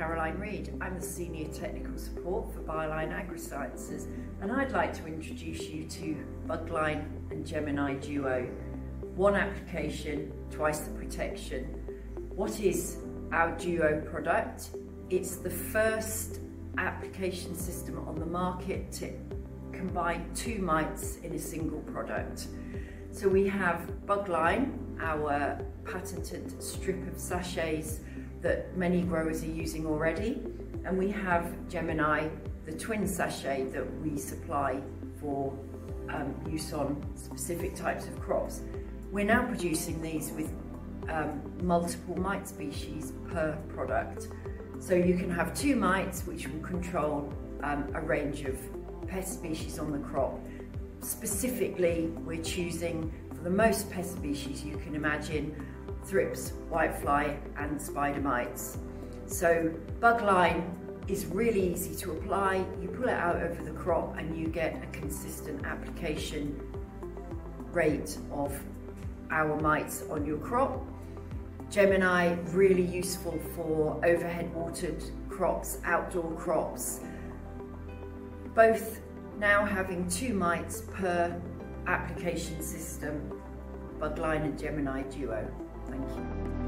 Caroline Reid. I'm the Senior Technical Support for BUGLINE Agrisciences, and I'd like to introduce you to BUGLINE and Gemini Duo. One application, twice the protection. What is our Duo product? It's the first application system on the market to combine two mites in a single product. So we have BUGLINE, our patented strip of sachets that many growers are using already, and we have Gemini, the twin sachet that we supply for use on specific types of crops. We're now producing these with multiple mite species per product. So you can have two mites which will control a range of pest species on the crop. Specifically, we're choosing, for the most pest species you can imagine, thrips, whitefly and spider mites. So BUGLINE is really easy to apply. You pull it out over the crop and you get a consistent application rate of our mites on your crop. Gemini, really useful for overhead watered crops, outdoor crops. Both now having two mites per application system, BUGLINE and Gemini Duo. Thank you.